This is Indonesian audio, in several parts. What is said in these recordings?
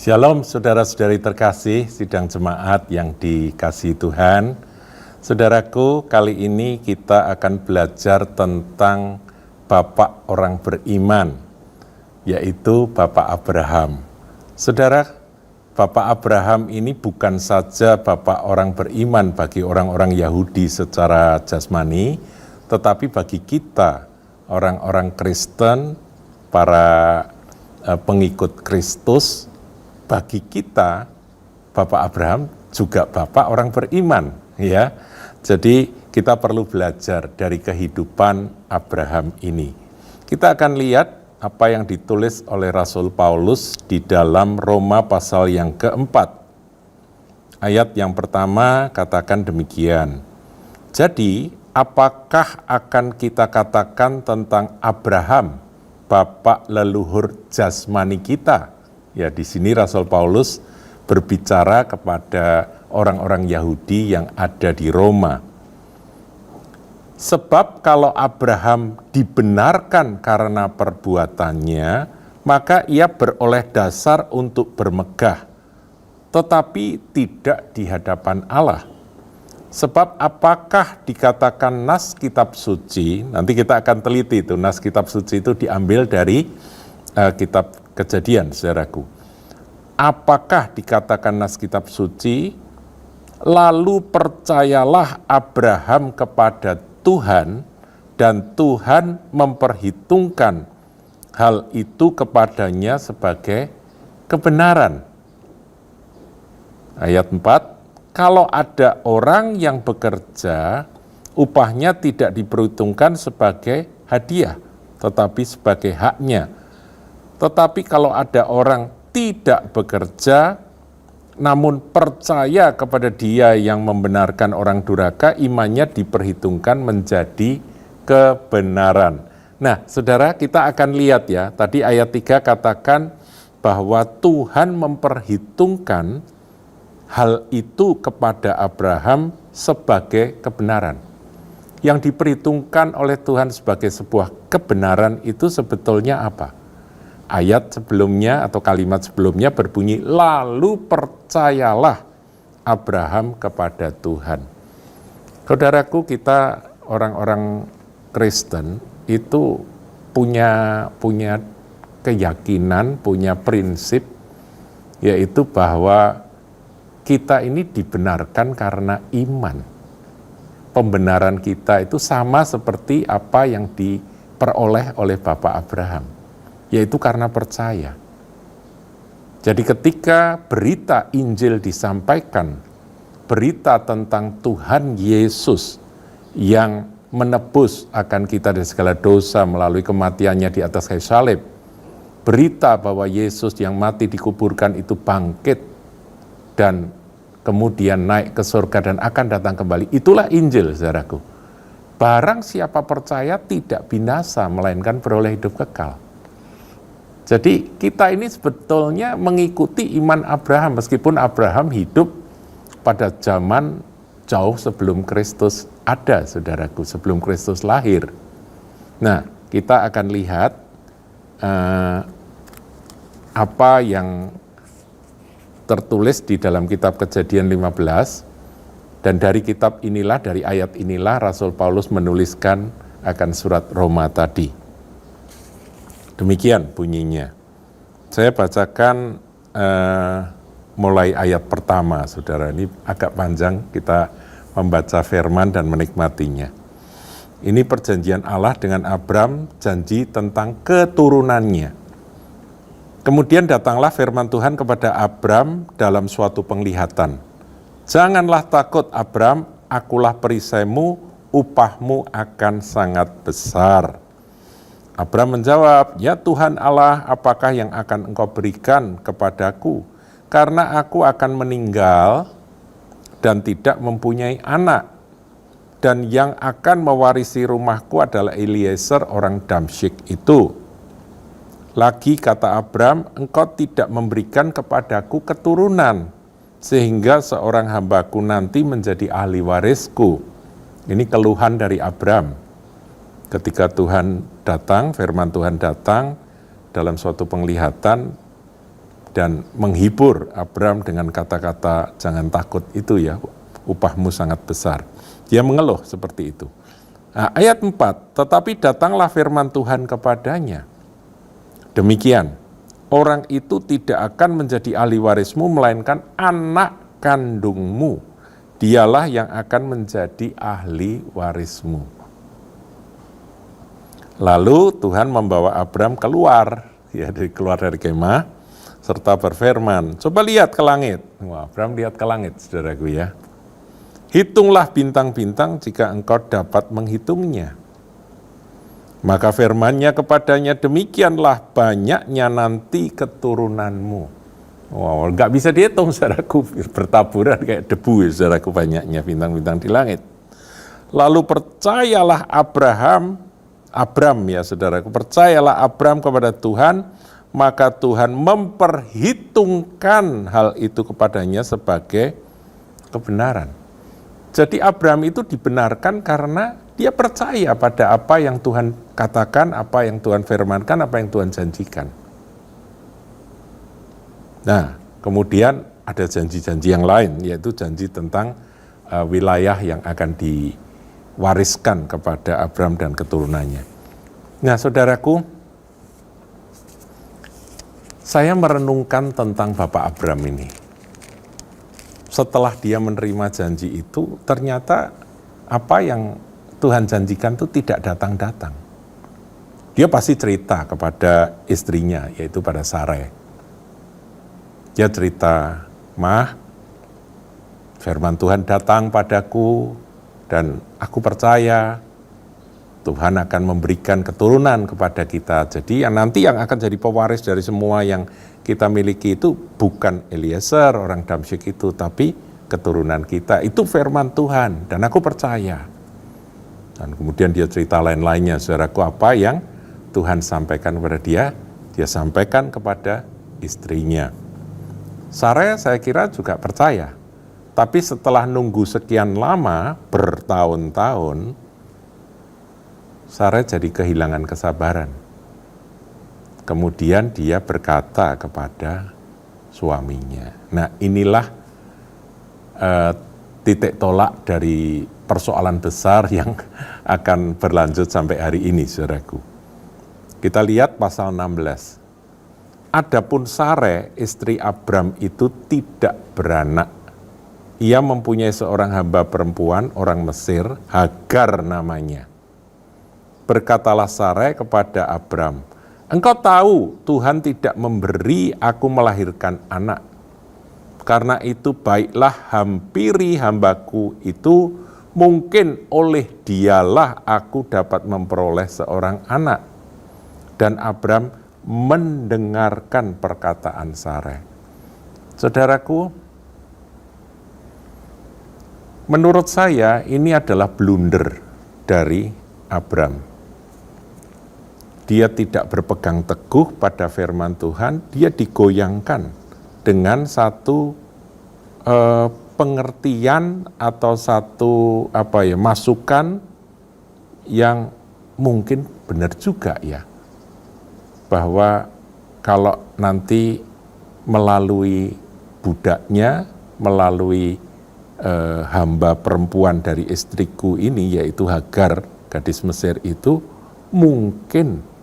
Shalom saudara-saudari terkasih, sidang jemaat yang dikasihi Tuhan. Saudaraku, kali ini kita akan belajar tentang Bapak orang beriman, yaitu Bapak Abraham. Saudara, Bapak Abraham ini bukan saja Bapak orang beriman bagi orang-orang Yahudi secara jasmani, tetapi bagi kita, orang-orang Kristen, para pengikut Kristus, bagi kita Bapak Abraham juga Bapak orang beriman, ya. Jadi kita perlu belajar dari kehidupan Abraham ini. Kita akan lihat apa yang ditulis oleh Rasul Paulus di dalam Roma pasal yang keempat. Ayat yang pertama katakan demikian. Jadi, apakah akan kita katakan tentang Abraham, bapak leluhur jasmani kita? Ya, di sini Rasul Paulus berbicara kepada orang-orang Yahudi yang ada di Roma. Sebab kalau Abraham dibenarkan karena perbuatannya, maka ia beroleh dasar untuk bermegah, tetapi tidak di hadapan Allah. Sebab apakah dikatakan nas kitab suci, nanti kita akan teliti itu, nas kitab suci itu diambil dari kitab Kejadian, saudaraku. Apakah dikatakan nas kitab suci, lalu percayalah Abraham kepada Tuhan, dan Tuhan memperhitungkan hal itu kepadanya sebagai kebenaran. Ayat 4, kalau ada orang yang bekerja, upahnya tidak diperhitungkan sebagai hadiah, tetapi sebagai haknya. Tetapi kalau ada orang tidak bekerja, namun percaya kepada Dia yang membenarkan orang durhaka, imannya diperhitungkan menjadi kebenaran. Nah, saudara, kita akan lihat ya, tadi ayat 3 katakan bahwa Tuhan memperhitungkan hal itu kepada Abraham sebagai kebenaran. Yang diperhitungkan oleh Tuhan sebagai sebuah kebenaran itu sebetulnya apa? Ayat sebelumnya atau kalimat sebelumnya berbunyi, lalu percayalah Abraham kepada Tuhan. Saudaraku, kita orang-orang Kristen itu punya keyakinan, punya prinsip, yaitu bahwa kita ini dibenarkan karena iman. Pembenaran kita itu sama seperti apa yang diperoleh oleh Bapak Abraham, yaitu karena percaya. Jadi ketika berita Injil disampaikan, berita tentang Tuhan Yesus yang menebus akan kita dari segala dosa melalui kematiannya di atas kayu salib, berita bahwa Yesus yang mati dikuburkan itu bangkit dan kemudian naik ke surga dan akan datang kembali, itulah Injil, saudaraku. Barang siapa percaya tidak binasa, melainkan beroleh hidup kekal. Jadi kita ini sebetulnya mengikuti iman Abraham, meskipun Abraham hidup pada zaman jauh sebelum Kristus ada, saudaraku, sebelum Kristus lahir. Nah, kita akan lihat apa yang tertulis di dalam kitab Kejadian 15, dan dari kitab inilah, dari ayat inilah Rasul Paulus menuliskan akan surat Roma tadi. Demikian bunyinya. Saya bacakan mulai ayat pertama, saudara. Ini agak panjang, kita membaca firman dan menikmatinya. Ini perjanjian Allah dengan Abram, janji tentang keturunannya. Kemudian datanglah firman Tuhan kepada Abram dalam suatu penglihatan. Janganlah takut Abram, akulah perisaimu, upahmu akan sangat besar. Abram menjawab, ya Tuhan Allah, apakah yang akan engkau berikan kepadaku? Karena aku akan meninggal dan tidak mempunyai anak. Dan yang akan mewarisi rumahku adalah Eliezer orang Damsyik itu. Lagi kata Abram, engkau tidak memberikan kepadaku keturunan, sehingga seorang hambaku nanti menjadi ahli warisku. Ini keluhan dari Abram. Ketika Tuhan datang, firman Tuhan datang dalam suatu penglihatan, dan menghibur Abram dengan kata-kata jangan takut itu ya, upahmu sangat besar. Dia mengeluh seperti itu. Nah, ayat 4, tetapi datanglah firman Tuhan kepadanya. Demikian, orang itu tidak akan menjadi ahli warismu, melainkan anak kandungmu. Dialah yang akan menjadi ahli warismu. Lalu Tuhan membawa Abram keluar, ya keluar dari kemah, serta berfirman, coba lihat ke langit. Wah, Abram lihat ke langit, saudaraku ya. Hitunglah bintang-bintang jika engkau dapat menghitungnya. Maka firman-Nya kepadanya, demikianlah banyaknya nanti keturunanmu. Wow, nggak bisa dihitung, saudaraku, bertaburan kayak debu, saudaraku, banyaknya bintang-bintang di langit. Lalu percayalah Abram ya saudaraku, percayalah Abram kepada Tuhan, maka Tuhan memperhitungkan hal itu kepadanya sebagai kebenaran. Jadi Abram itu dibenarkan karena dia percaya pada apa yang Tuhan katakan, apa yang Tuhan firmankan, apa yang Tuhan janjikan. Nah, kemudian ada janji-janji yang lain, yaitu janji tentang wilayah yang akan diwariskan kepada Abram dan keturunannya. Nah, saudaraku, saya merenungkan tentang Bapak Abram ini. Setelah dia menerima janji itu, ternyata apa yang Tuhan janjikan itu tidak datang-datang. Dia pasti cerita kepada istrinya, yaitu pada Sarai. Dia cerita, Mah, firman Tuhan datang padaku, dan aku percaya Tuhan akan memberikan keturunan kepada kita. Jadi nanti yang akan jadi pewaris dari semua yang kita miliki itu bukan Eliezer, orang Damsyik itu, tapi keturunan kita. Itu firman Tuhan, dan aku percaya. Dan kemudian dia cerita lain-lainnya, saudaraku, apa yang Tuhan sampaikan kepada dia sampaikan kepada istrinya. Sarai saya kira juga percaya. Tapi setelah nunggu sekian lama, bertahun-tahun, Sarai jadi kehilangan kesabaran. Kemudian dia berkata kepada suaminya. Nah, inilah titik tolak dari persoalan besar yang akan berlanjut sampai hari ini, saudaraku. Kita lihat pasal 16. Adapun Sarai, istri Abram itu tidak beranak. Ia mempunyai seorang hamba perempuan, orang Mesir, Hagar namanya. Berkatalah Sarai kepada Abram, engkau tahu Tuhan tidak memberi aku melahirkan anak. Karena itu baiklah hampiri hambaku itu, mungkin oleh dialah aku dapat memperoleh seorang anak. Dan Abram mendengarkan perkataan Sarai. Saudaraku, menurut saya ini adalah blunder dari Abram. Dia tidak berpegang teguh pada firman Tuhan, dia digoyangkan dengan satu pengertian atau satu masukan yang mungkin benar juga ya, bahwa kalau nanti melalui budaknya, melalui hamba perempuan dari istriku ini, yaitu Hagar, gadis Mesir itu, mungkin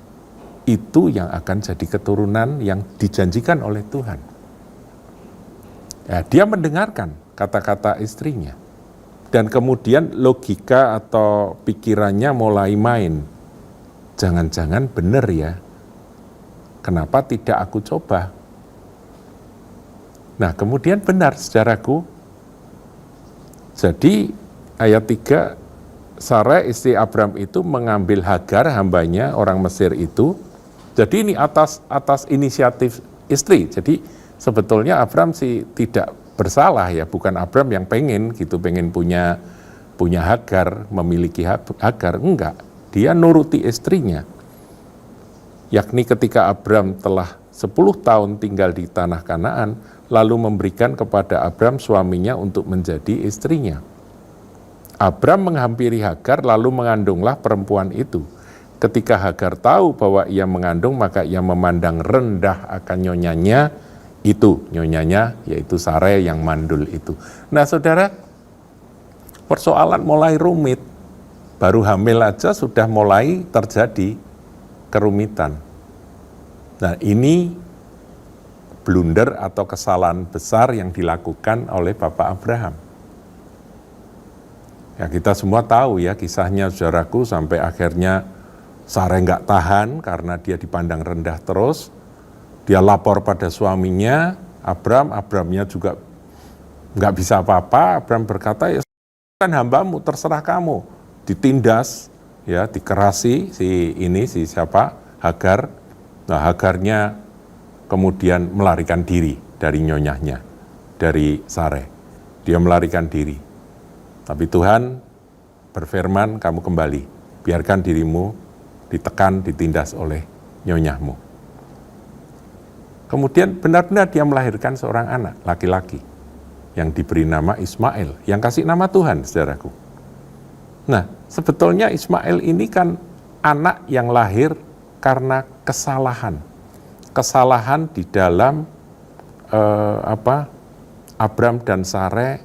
itu yang akan jadi keturunan yang dijanjikan oleh Tuhan. Ya, dia mendengarkan kata-kata istrinya. Dan kemudian logika atau pikirannya mulai main. Jangan-jangan benar ya. Kenapa tidak aku coba? Nah, kemudian benar, saudaraku. Jadi ayat 3, Sarai istri Abram itu mengambil Hagar, hambanya orang Mesir itu. Jadi ini atas inisiatif istri. Jadi sebetulnya Abram sih tidak bersalah ya, bukan Abram yang pengen punya Hagar, memiliki Hagar, enggak. Dia nuruti istrinya. Yakni ketika Abram telah 10 tahun tinggal di tanah Kanaan, lalu memberikan kepada Abram suaminya untuk menjadi istrinya. Abram menghampiri Hagar, lalu mengandunglah perempuan itu. Ketika Hagar tahu bahwa ia mengandung, maka ia memandang rendah akan nyonyanya. itu nyonyanya, yaitu Sare yang mandul itu. Nah saudara, persoalan mulai rumit, baru hamil aja sudah mulai terjadi kerumitan. Nah ini blunder atau kesalahan besar yang dilakukan oleh Bapak Abraham. Ya kita semua tahu ya kisahnya saudaraku, sampai akhirnya Sare nggak tahan karena dia dipandang rendah terus. Dia lapor pada suaminya Abramnya juga nggak bisa apa-apa. Abram berkata, ya kan hambamu, terserah kamu. Ditindas, ya dikerasi si siapa? Hagar. Nah Hagarnya kemudian melarikan diri dari nyonyahnya, dari Sare. Dia melarikan diri. Tapi Tuhan berfirman, kamu kembali, biarkan dirimu ditekan, ditindas oleh nyonyahmu. Kemudian benar-benar dia melahirkan seorang anak, laki-laki, yang diberi nama Ismail, yang kasih nama Tuhan, saudaraku. Nah, sebetulnya Ismail ini kan anak yang lahir karena kesalahan. Kesalahan di dalam Abram dan Sare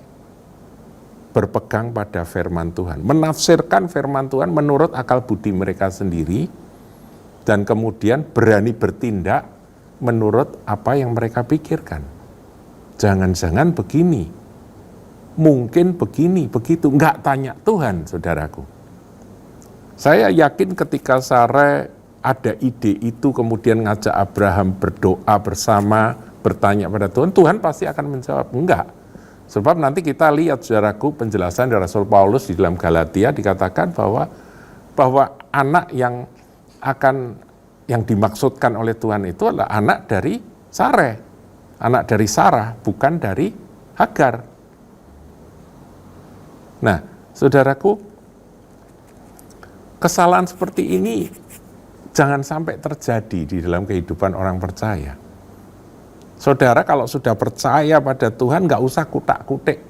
berpegang pada firman Tuhan, menafsirkan firman Tuhan menurut akal budi mereka sendiri, dan kemudian berani bertindak menurut apa yang mereka pikirkan. Jangan-jangan begini, mungkin begini, begitu, nggak tanya Tuhan, saudaraku. Saya yakin ketika Sare ada ide itu, kemudian ngajak Abraham berdoa bersama, bertanya pada Tuhan, Tuhan pasti akan menjawab, enggak. Sebab nanti kita lihat, saudaraku, penjelasan dari Rasul Paulus di dalam Galatia dikatakan bahwa anak yang dimaksudkan oleh Tuhan itu adalah anak dari Sare, anak dari Sarah, bukan dari Hagar. Nah, saudaraku, kesalahan seperti ini jangan sampai terjadi di dalam kehidupan orang percaya. Saudara kalau sudah percaya pada Tuhan, nggak usah kutak-kutik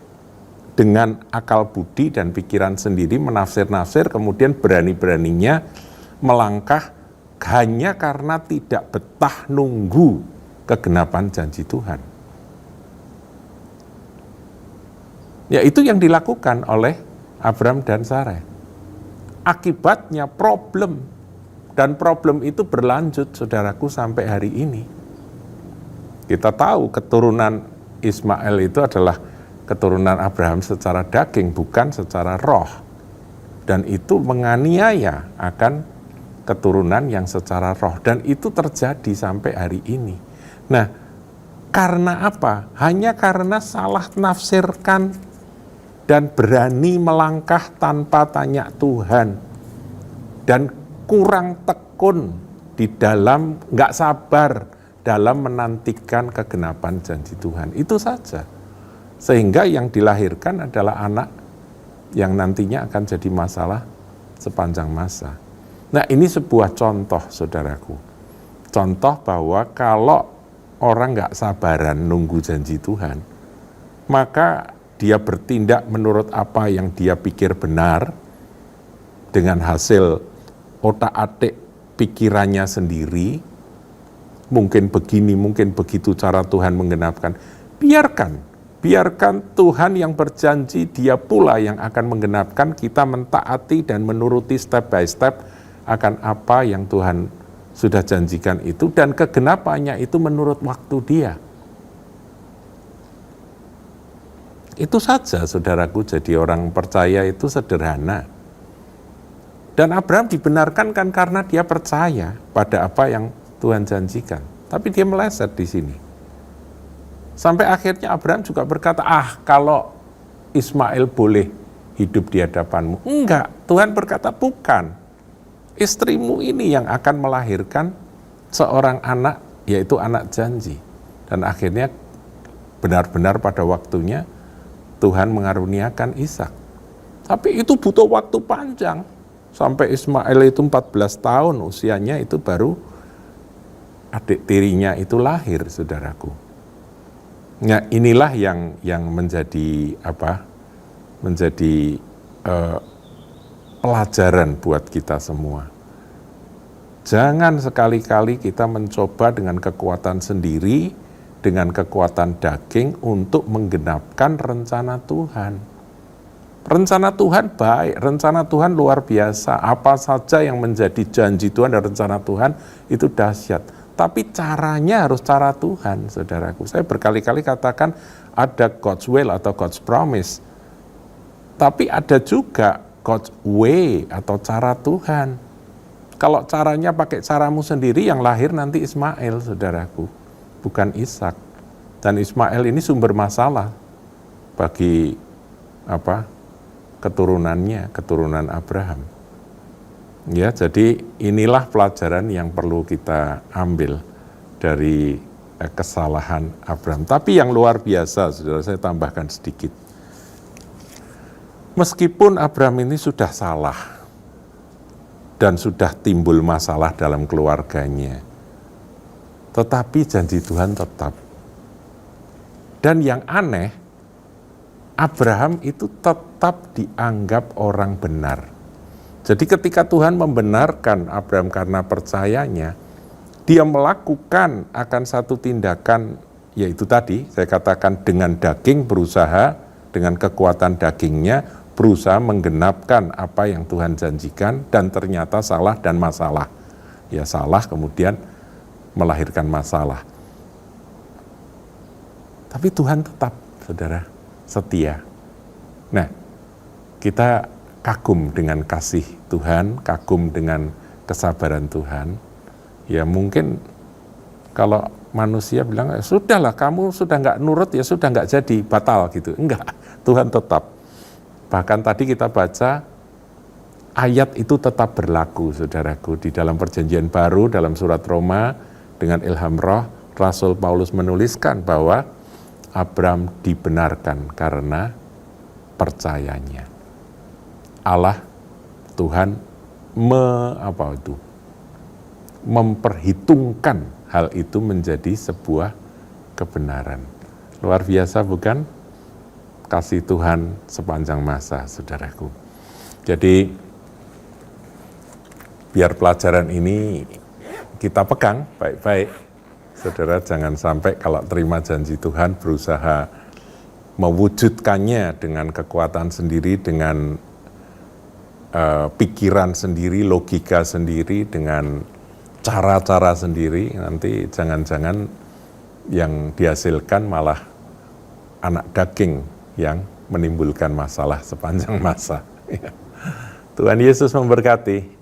dengan akal budi dan pikiran sendiri, menafsir-nafsir, kemudian berani-beraninya melangkah hanya karena tidak betah nunggu kegenapan janji Tuhan. Ya itu yang dilakukan oleh Abram dan Sare. Akibatnya problem, dan problem itu berlanjut, saudaraku, sampai hari ini. Kita tahu keturunan Ismail itu adalah keturunan Abraham secara daging, bukan secara roh. Dan itu menganiaya akan keturunan yang secara roh. Dan itu terjadi sampai hari ini. Nah, karena apa? Hanya karena salah nafsirkan dan berani melangkah tanpa tanya Tuhan. Dan kurang tekun di dalam, nggak sabar dalam menantikan kegenapan janji Tuhan. Itu saja. Sehingga yang dilahirkan adalah anak yang nantinya akan jadi masalah sepanjang masa. Nah ini sebuah contoh, saudaraku. Contoh bahwa kalau orang nggak sabaran nunggu janji Tuhan, maka dia bertindak menurut apa yang dia pikir benar, dengan hasil otak-atik pikirannya sendiri, mungkin begini, mungkin begitu cara Tuhan menggenapkan. Biarkan Tuhan yang berjanji, dia pula yang akan menggenapkan. Kita mentaati dan menuruti step by step akan apa yang Tuhan sudah janjikan itu, dan kegenapannya itu menurut waktu dia. Itu saja, saudaraku, jadi orang percaya itu sederhana. Dan Abraham dibenarkan kan karena dia percaya pada apa yang Tuhan janjikan. Tapi dia meleset di sini. Sampai akhirnya Abraham juga berkata, kalau Ismail boleh hidup di hadapanmu. Enggak, Tuhan berkata bukan. Istrimu ini yang akan melahirkan seorang anak, yaitu anak janji. Dan akhirnya benar-benar pada waktunya Tuhan mengaruniakan Ishak. Tapi itu butuh waktu panjang. Sampai Ismail itu 14 tahun usianya, itu baru adik tirinya itu lahir, saudaraku. Nah, inilah yang menjadi pelajaran buat kita semua. Jangan sekali-kali kita mencoba dengan kekuatan sendiri dengan kekuatan daging untuk menggenapkan rencana Tuhan. Rencana Tuhan baik, rencana Tuhan luar biasa. Apa saja yang menjadi janji Tuhan dan rencana Tuhan itu dahsyat. Tapi caranya harus cara Tuhan, saudaraku. Saya berkali-kali katakan ada God's will atau God's promise. Tapi ada juga God's way atau cara Tuhan. Kalau caranya pakai caramu sendiri, yang lahir nanti Ismail, saudaraku. Bukan Ishak. Dan Ismail ini sumber masalah bagi keturunannya, keturunan Abraham. Ya, jadi inilah pelajaran yang perlu kita ambil dari kesalahan Abraham. Tapi yang luar biasa, saudara, saya tambahkan sedikit. Meskipun Abraham ini sudah salah dan sudah timbul masalah dalam keluarganya, tetapi janji Tuhan tetap. Dan yang aneh, Abraham itu tetap dianggap orang benar. Jadi ketika Tuhan membenarkan Abraham karena percayanya, dia melakukan akan satu tindakan, yaitu tadi saya katakan dengan daging berusaha, dengan kekuatan dagingnya, berusaha menggenapkan apa yang Tuhan janjikan, dan ternyata salah dan masalah. Ya salah kemudian melahirkan masalah. Tapi Tuhan tetap, saudara, setia. Nah, kita kagum dengan kasih Tuhan, kagum dengan kesabaran Tuhan. Ya mungkin kalau manusia bilang, sudahlah kamu sudah nggak nurut, ya sudah nggak jadi, batal gitu. Enggak, Tuhan tetap. Bahkan tadi kita baca, ayat itu tetap berlaku, saudaraku. Di dalam perjanjian baru, dalam surat Roma, dengan ilham roh, Rasul Paulus menuliskan bahwa Abraham dibenarkan karena percayanya. Allah, Tuhan, memperhitungkan hal itu menjadi sebuah kebenaran. Luar biasa bukan? Kasih Tuhan sepanjang masa, saudaraku. Jadi, biar pelajaran ini kita pegang baik-baik. Saudara, jangan sampai kalau terima janji Tuhan berusaha mewujudkannya dengan kekuatan sendiri, dengan pikiran sendiri, logika sendiri, dengan cara-cara sendiri. Nanti jangan-jangan yang dihasilkan malah anak daging yang menimbulkan masalah sepanjang masa. Tuhan Yesus memberkati.